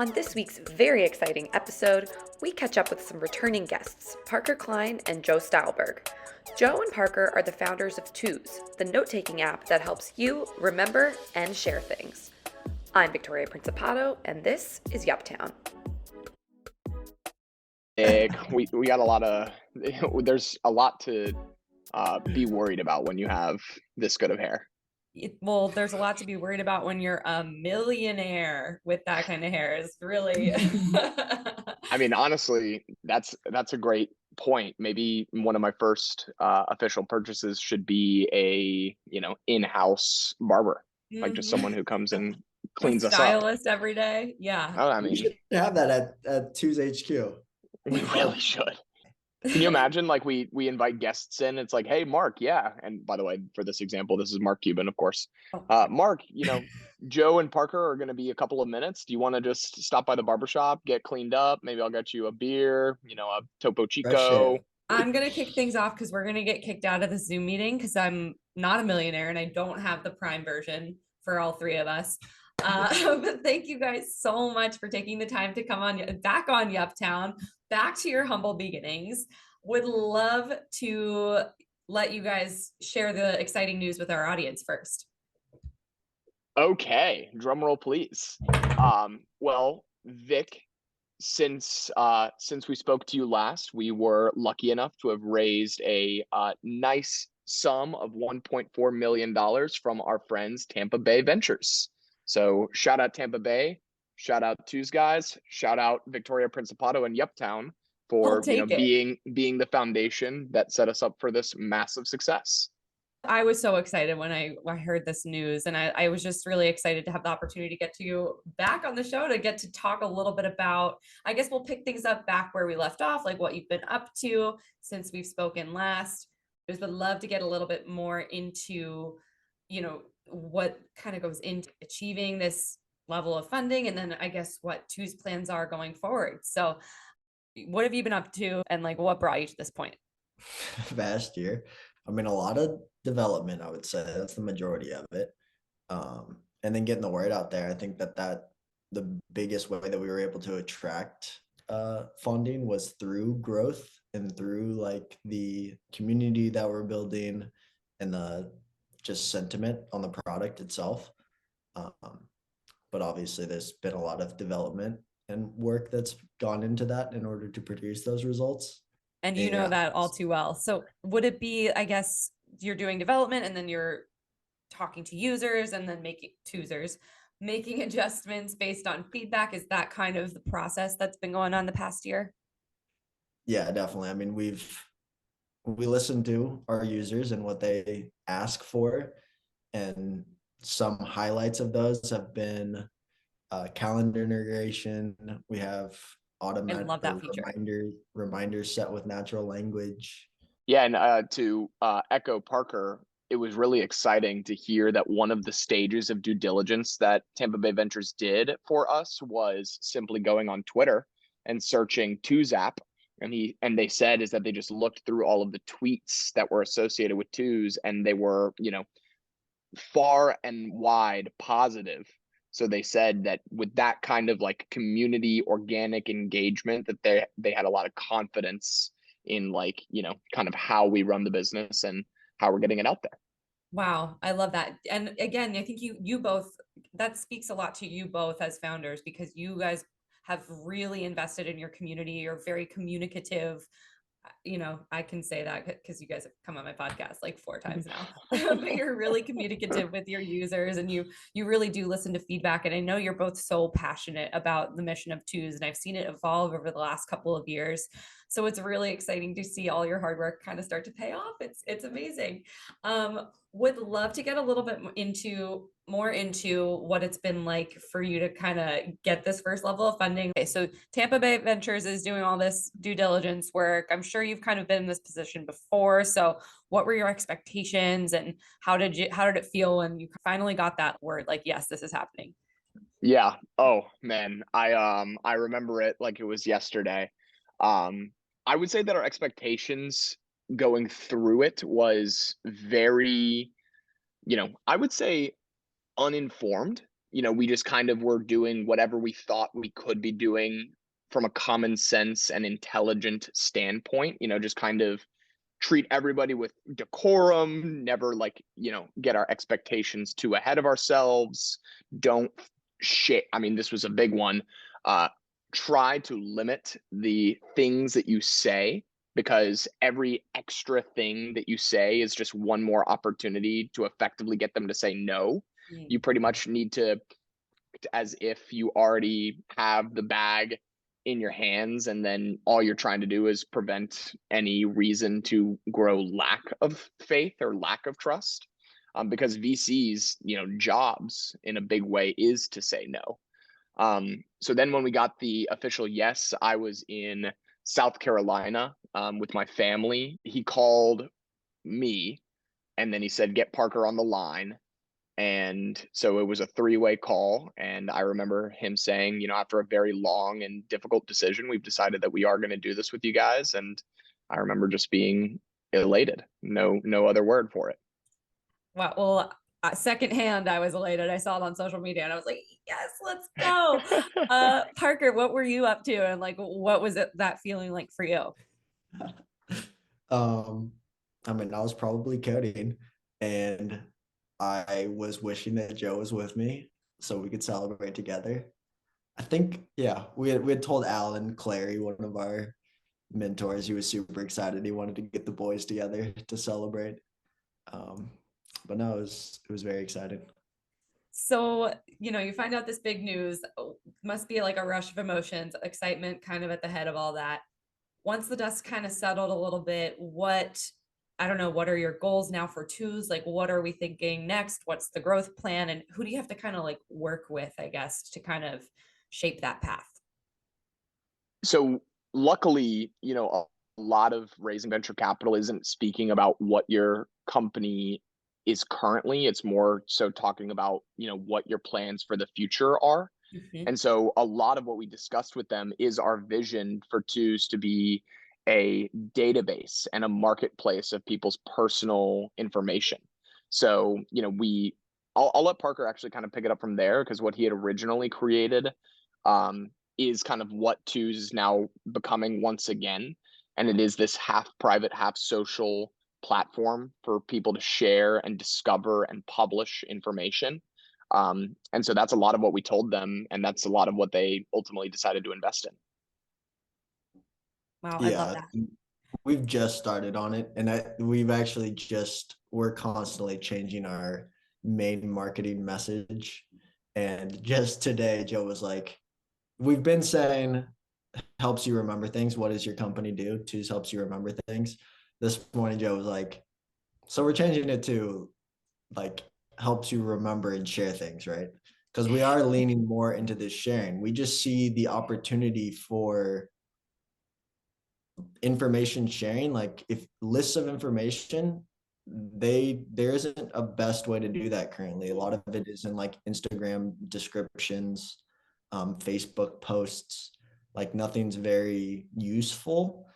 On this week's very exciting episode, we catch up with some returning guests, Parker Klein and Joe Stylberg. Joe and Parker are the founders of Tooze, the note-taking app that helps you remember and share things. I'm Victoria Principato, and this is Yuptown. We got a lot of, there's a lot to be worried about when you have this good of hair. Well, there's a lot to be worried about when you're a millionaire with that kind of hair. Is really. I mean, honestly, that's a great point. Maybe one of my first official purchases should be a in-house barber, like just someone who comes and cleans us up. Stylist every day. Yeah. Oh, I mean, we should have that at Tooze HQ. We really should. Can you imagine, like, we invite guests in, it's like, hey, Mark, yeah. And by the way, for this example, this is Mark Cuban, of course. Mark, Joe and Parker are going to be a couple of minutes. Do you want to just stop by the barbershop, get cleaned up? Maybe I'll get you a beer, a Topo Chico. I'm going to kick things off because we're going to get kicked out of the Zoom meeting because I'm not a millionaire and I don't have the Prime version for all three of us. But thank you guys so much for taking the time to come back on Yuptown, back to your humble beginnings. Would love to let you guys share the exciting news with our audience first. Okay, drum roll, please. Well, Vic, since we spoke to you last, we were lucky enough to have raised a nice sum of $1.4 million from our friends Tampa Bay Ventures. So shout out Tampa Bay, shout out Tooze guys, shout out Victoria Principato and Yuptown for being the foundation that set us up for this massive success. I was so excited when I heard this news, and I was just really excited to have the opportunity to get you back on the show to get to talk a little bit about, I guess we'll pick things up back where we left off, like what you've been up to since we've spoken last. I would love to get a little bit more into, what kind of goes into achieving this level of funding, and then I guess what Tooze plans are going forward. So what have you been up to, and like what brought you to this point? Vast year. I mean, a lot of development, I would say. That's the majority of it. And then getting the word out there. I think that the biggest way that we were able to attract funding was through growth and through like the community that we're building and the just sentiment on the product itself. But obviously there's been a lot of development and work that's gone into that in order to produce those results. And you know that all too well. So would it be, I guess, you're doing development and then you're talking to users and then making adjustments based on feedback? Is that kind of the process that's been going on the past year? Yeah, definitely. I mean, we listen to our users and what they ask for, and some highlights of those have been calendar integration. We have automatic reminders set with natural language. Yeah, and to echo Parker, it was really exciting to hear that one of the stages of due diligence that Tampa Bay Ventures did for us was simply going on Twitter and searching Tooze app. And they said is that they just looked through all of the tweets that were associated with Tooze, and they were, far and wide positive. So they said that with that kind of like community organic engagement, that they had a lot of confidence in like, kind of how we run the business and how we're getting it out there. Wow, I love that. And again, I think you both, that speaks a lot to you both as founders, because you guys have really invested in your community. You're very communicative. I can say that because you guys have come on my podcast like 4 times now, but you're really communicative with your users, and you really do listen to feedback. And I know you're both so passionate about the mission of Tooze, and I've seen it evolve over the last couple of years. So it's really exciting to see all your hard work kind of start to pay off. It's amazing. Would love to get a little bit more into what it's been like for you to kind of get this first level of funding. Okay, so Tampa Bay Ventures is doing all this due diligence work. I'm sure you've kind of been in this position before. So what were your expectations, and how did it feel when you finally got that word, like, yes, this is happening? Yeah. Oh man. I remember it like it was yesterday. I would say that our expectations going through it was very, I would say uninformed, we just kind of were doing whatever we thought we could be doing from a common sense and intelligent standpoint, just kind of treat everybody with decorum, never get our expectations too ahead of ourselves. Don't shit. I mean, this was a big one. Try to limit the things that you say, because every extra thing that you say is just one more opportunity to effectively get them to say no. You pretty much need to, as if you already have the bag in your hands, and then all you're trying to do is prevent any reason to grow lack of faith or lack of trust. Because VCs, jobs in a big way is to say no. So then when we got the official yes, I was in South Carolina with my family. He called me and then he said, get Parker on the line. And so it was a 3-way call. And I remember him saying, after a very long and difficult decision, we've decided that we are going to do this with you guys. And I remember just being elated. No other word for it. Wow. Well, secondhand, I was elated. I saw it on social media and I was like, yes, let's go. Parker, what were you up to? And what was that feeling like for you? I mean, I was probably coding, and I was wishing that Joe was with me so we could celebrate together. I think, yeah, we had told Alan Clary, one of our mentors, he was super excited. He wanted to get the boys together to celebrate. But no, it was very exciting. So, you find out this big news, must be like a rush of emotions, excitement kind of at the head of all that. Once the dust kind of settled a little bit, I don't know, what are your goals now for Twos? What are we thinking next? What's the growth plan? And who do you have to kind of work with, I guess, to kind of shape that path? So luckily, a lot of raising venture capital isn't speaking about what your company is currently. It's more so talking about, what your plans for the future are. Mm-hmm. And so a lot of what we discussed with them is our vision for Twos to be a database and a marketplace of people's personal information. So, I'll let Parker actually kind of pick it up from there, because what he had originally created is kind of what Twos is now becoming once again. And it is this half private, half social platform for people to share and discover and publish information. And so that's a lot of what we told them, and that's a lot of what they ultimately decided to invest in. Wow, I love that. We've just started on it, and we're constantly changing our main marketing message. And just today, Joe was like, we've been saying helps you remember things. What does your company do? Twos helps you remember things. This morning, Joe was like, so we're changing it to helps you remember and share things, right? Because we are leaning more into this sharing. We just see the opportunity for information sharing. If lists of information, there isn't a best way to do that currently. A lot of it is in Instagram descriptions, Facebook posts. Nothing's very useful.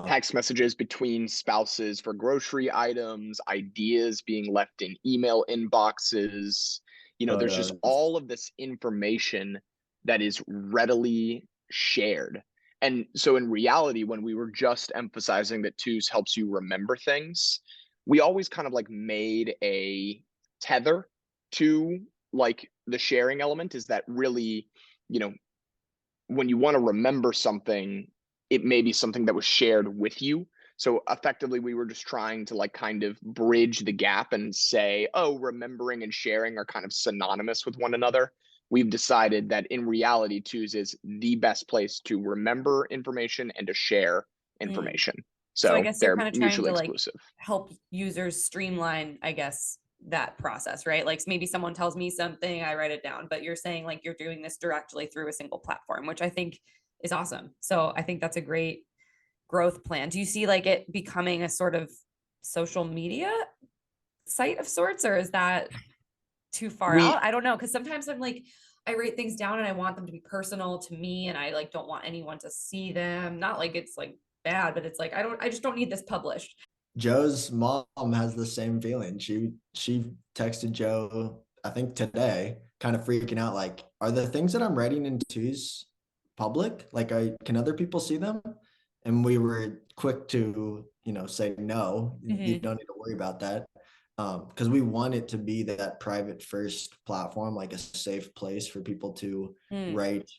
Text messages between spouses for grocery items, ideas being left in email inboxes. There's just all of this information that is readily shared. And so in reality, when we were just emphasizing that Twos helps you remember things, we always kind of made a tether to the sharing element, is that really, when you want to remember something, it may be something that was shared with you. So effectively, we were just trying to kind of bridge the gap and say, oh, remembering and sharing are kind of synonymous with one another. We've decided that in reality, Twos is the best place to remember information and to share information. So I guess they're kind of mutually trying to exclusive. Help users streamline, I guess, that process, right? Maybe someone tells me something, I write it down, but you're saying you're doing this directly through a single platform, which I think is awesome. So I think that's a great growth plan. Do you see it becoming a sort of social media site of sorts, or is that too far out? I don't know, because sometimes I'm I write things down and I want them to be personal to me, and I don't want anyone to see them. Not it's bad, but it's I just don't need this published. Joe's mom has the same feeling. She texted Joe, I think today, kind of freaking out, like, are the things that I'm writing in twos public? Like, can other people see them? And we were quick to, say, no, you Mhm. don't need to worry about that. Because we want it to be that private first platform, like a safe place for people to Mm. write,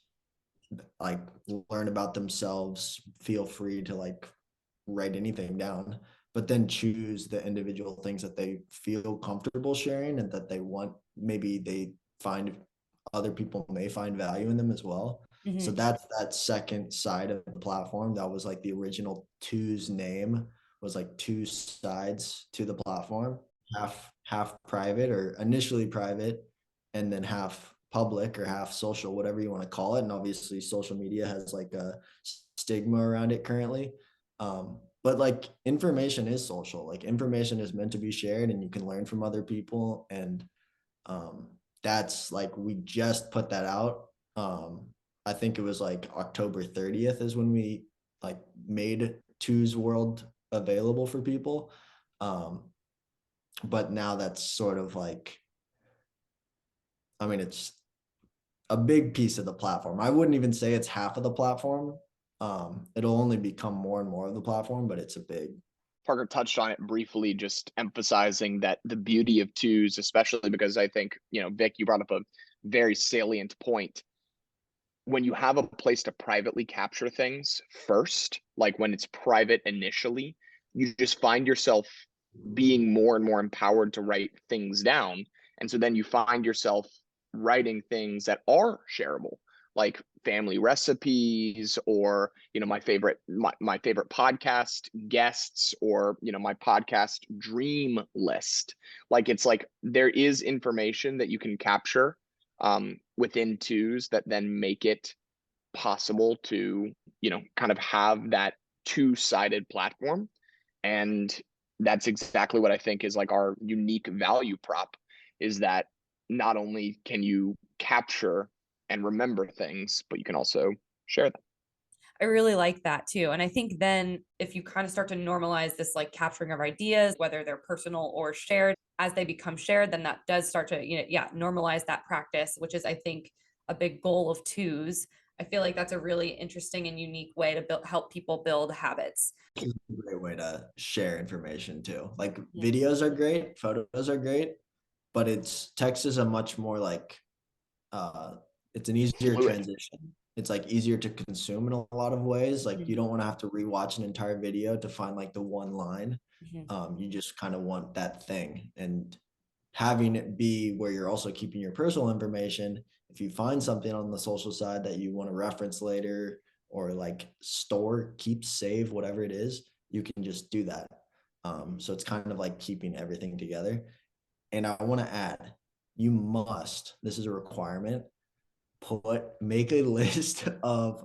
like, learn about themselves, feel free to like write anything down, but then choose the individual things that they feel comfortable sharing and that they want, maybe they find other people may find value in them as well. So Mhm. that's that second side of the platform. That was like the original two's name, was like two sides to the platform, half private, or initially private, and then half public or half social, whatever you want to call it. And obviously social media has like a stigma around it currently. But like, information is social, like information is meant to be shared and you can learn from other people. And um that's like, we just put that out. I think it was like October 30th is when we like made Two's World available for people. um but now that's sort of like, I mean, it's a big piece of the platform. I wouldn't even say it's half of the platform. It'll only become more and more of the platform, but it's a big. Parker touched on it briefly, just emphasizing that the beauty of twos, especially because I think, Vic, you brought up a very salient point. When you have a place to privately capture things first, like when it's private initially, you just find yourself being more and more empowered to write things down. And so then you find yourself writing things that are shareable, like family recipes, or my favorite podcast guests, or my podcast dream list. Like, it's like there is information that you can capture within twos that then make it possible to kind of have that two-sided platform. And that's exactly what I think is like our unique value prop, is that not only can you capture and remember things, but you can also share them. I really like that too. And I think then if you kind of start to normalize this like capturing of ideas, whether they're personal or shared, as they become shared, then that does start to, normalize that practice, which is, I think, a big goal of twos. I feel like that's a really interesting and unique way to help people build habits. It's a great way to share information too. Like, Mhm. videos are great, photos are great, but text is a much more like, uh it's an easier Fluid. transition. It's like easier to consume in a lot of ways. Like, Mhm. you don't want to have to rewatch an entire video to find like the one line. Mhm. You just kind of want that thing, and having it be where you're also keeping your personal information. If you find something on the social side that you want to reference later, or like store, keep, save, whatever it is, you can just do that. So it's kind of like keeping everything together. And I want to add, you must, this is a requirement, make a list of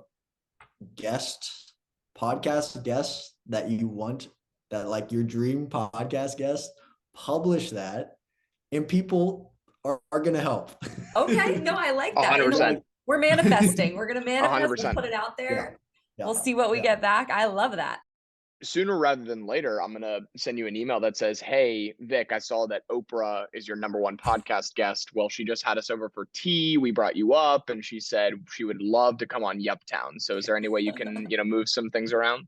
guests, podcast guests that you want, that like your dream podcast guest, publish that, and people are gonna help. Okay, no, I like that. And 100%. we're manifesting. We're going to manifest. We'll 100%. put it out Yeah, there. yeah, We'll see what we yeah. get back. I love that. Sooner rather than later, I'm going to send you an email that says, "Hey, Vic, I saw that Oprah is your number one podcast guest. Well, she just had us over for tea. We brought you up, and she said she would love to come on Yuptown. So is there any way you can, move some things around?"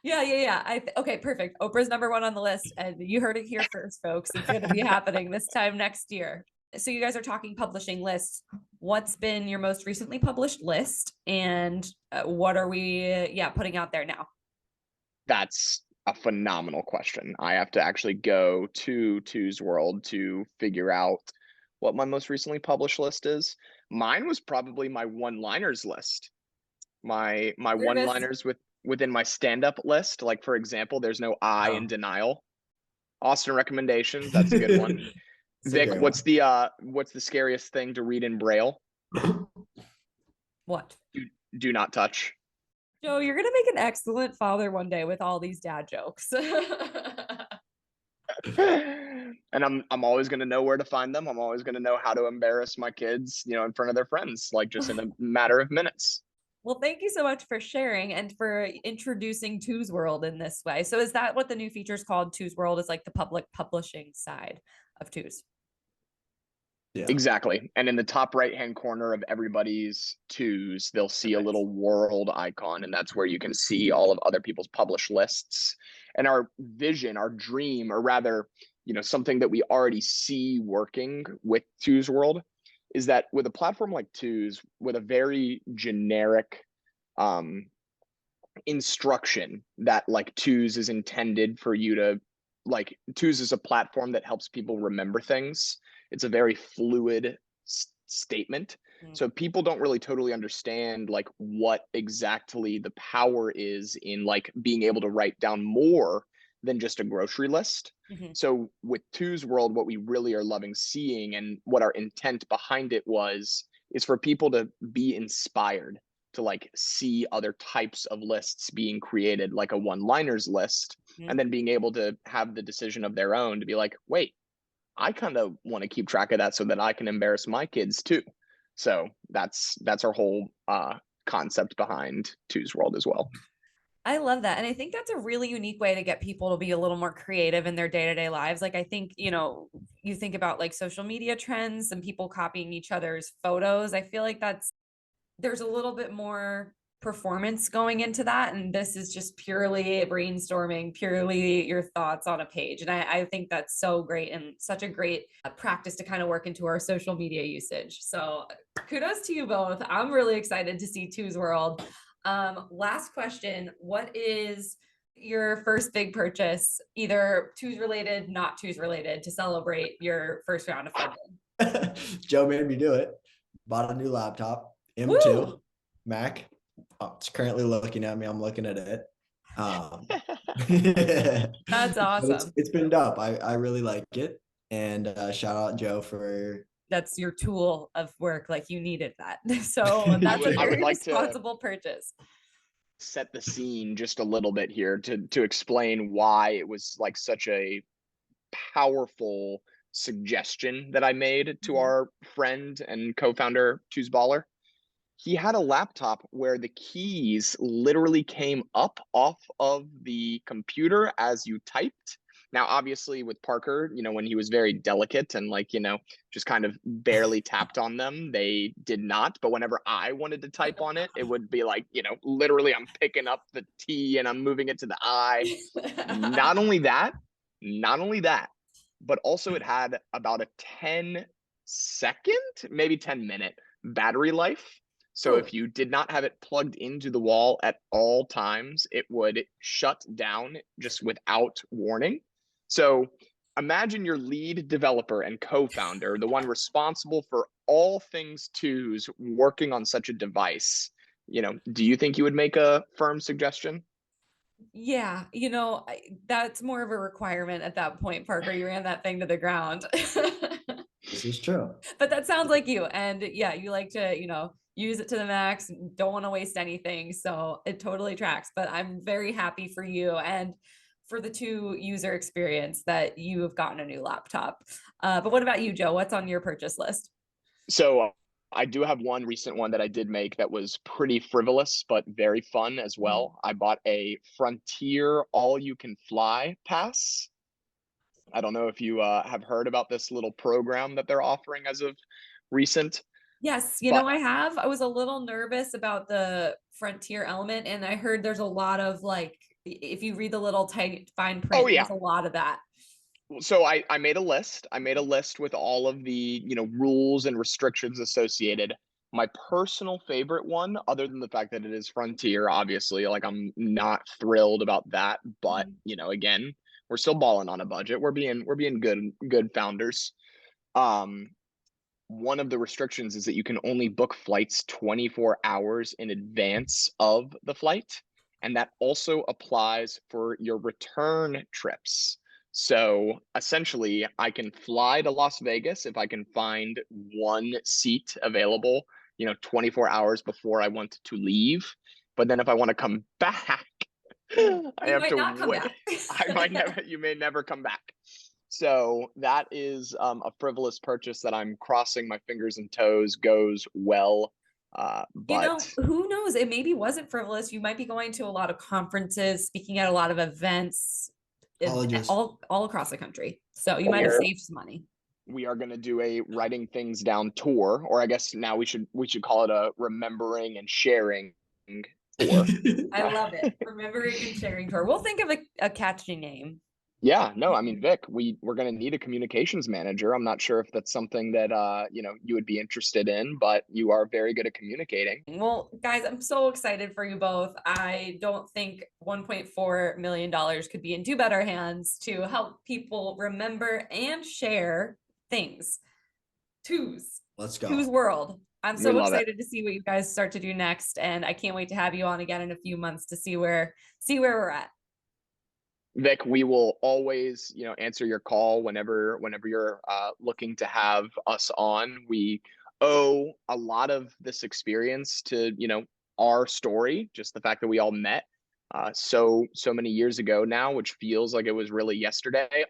Yeah. Okay, perfect. Oprah's number one on the list, and you heard it here first, folks. It's going to be happening this time next year. So you guys are talking publishing lists. What's been your most recently published list, and what are we, putting out there now? That's a phenomenal question. I have to actually go to Two's World to figure out what my most recently published list is. Mine was probably my one-liners list. My Service. one-liners within my stand-up list. Like, for example, there's no I in Oh. denial. Austin recommendations, that's a good one. It's a Vic, great what's the scariest thing to read in Braille? one. What? Do not touch. Joe, you're going to make an excellent father one day with all these dad jokes. And I'm always going to know where to find them. I'm always going to know how to embarrass my kids, in front of their friends, like just in a matter of minutes. Well, thank you so much for sharing and for introducing Two's World in this way. So is that what the new feature is called? Two's World is like the public publishing side of Two's. Yeah. Exactly. And in the top right hand corner of everybody's twos, they'll see a little world icon, and that's where you can see all of other people's published lists. And our vision, our dream, or rather, something that we already see working with Twos World is that with a platform like Twos, with a very generic instruction that like Twos is intended for you to like, Twos is a platform that helps people remember things. It's a very fluid statement. So people don't really totally understand like what exactly the power is in like being able to write down more than just a grocery list. So with Twos World, what we really are loving seeing and what our intent behind it is for people to be inspired to like see other types of lists being created, like a one-liners list, and then being able to have the decision of their own to be like, wait, I kind of want to keep track of that so that I can embarrass my kids too. So that's our whole concept behind Twos World as well. I love that. And I think that's a really unique way to get people to be a little more creative in their day-to-day lives. Like, I think, you think about like social media trends and people copying each other's photos. I feel like there's a little bit more performance going into that. And this is just purely brainstorming, purely your thoughts on a page. And I think that's so great and such a great practice to kind of work into our social media usage. So kudos to you both. I'm really excited to see Twos World. Last question. What is your first big purchase, either Twos related, not Twos related, to celebrate your first round of funding? Joe made me do it. Bought a new laptop, M2 Woo! Mac. It's currently looking at me. I'm looking at it. That's awesome. It's been dope. I really like it. And shout out Joe for that's your tool of work. Like, you needed that. So that's a very responsible purchase. Set the scene just a little bit here to explain why it was like such a powerful suggestion that I made to our friend and co-founder Twos Baller. He had a laptop where the keys literally came up off of the computer as you typed. Now, obviously with Parker, when he was very delicate and like, just kind of barely tapped on them, they did not. But whenever I wanted to type on it, it would be like, literally I'm picking up the T and I'm moving it to the I. Not only that, but also it had about a 10-second, maybe 10-minute battery life. So if you did not have it plugged into the wall at all times, it would shut down just without warning. So imagine your lead developer and co-founder, the one responsible for all things Twos, working on such a device. Do you think you would make a firm suggestion? Yeah, that's more of a requirement at that point, Parker. You ran that thing to the ground. This is true. But that sounds like you. And yeah, you like to, use it to the max, don't want to waste anything. So it totally tracks. But I'm very happy for you and for the two user experience that you have gotten a new laptop. But what about you, Joe? What's on your purchase list? So I do have one recent one that I did make that was pretty frivolous, but very fun as well. I bought a Frontier all-you-can-fly pass. I don't know if you have heard about this little program that they're offering as of recent. Yes, I have. I was a little nervous about the Frontier element, and I heard there's a lot of like, if you read the little fine print, there's a lot of that. So I made a list. I made a list with all of the, rules and restrictions associated. My personal favorite one, other than the fact that it is Frontier, obviously, like I'm not thrilled about that, but again, we're still balling on a budget. We're being good founders. One of the restrictions is that you can only book flights 24 hours in advance of the flight. And that also applies for your return trips. So essentially, I can fly to Las Vegas if I can find one seat available, 24 hours before I want to leave. But then if I want to come back, I have to wait. You may never come back. So that is a frivolous purchase that I'm crossing my fingers and toes goes well. But who knows? It maybe wasn't frivolous. You might be going to a lot of conferences, speaking at a lot of events all across the country. So you might have saved some money. we are going to do a writing things down tour, or I guess now we should call it a remembering and sharing tour. I love it. Remembering and sharing tour. We'll think of a catchy name. Yeah, no, I mean, Vic, we're going to need a communications manager. I'm not sure if that's something that you would be interested in, but you are very good at communicating. Well, guys, I'm so excited for you both. I don't think $1.4 million could be in two better hands to help people remember and share things. Twos. Let's go. Twos World. I'm We so love it. excited to see what you guys start to do next, and I can't wait to have you on again in a few months to see where we're at. Vic, we will always, answer your call whenever you're looking to have us on. We owe a lot of this experience to, our story, just the fact that we all met so many years ago now, which feels like it was really yesterday.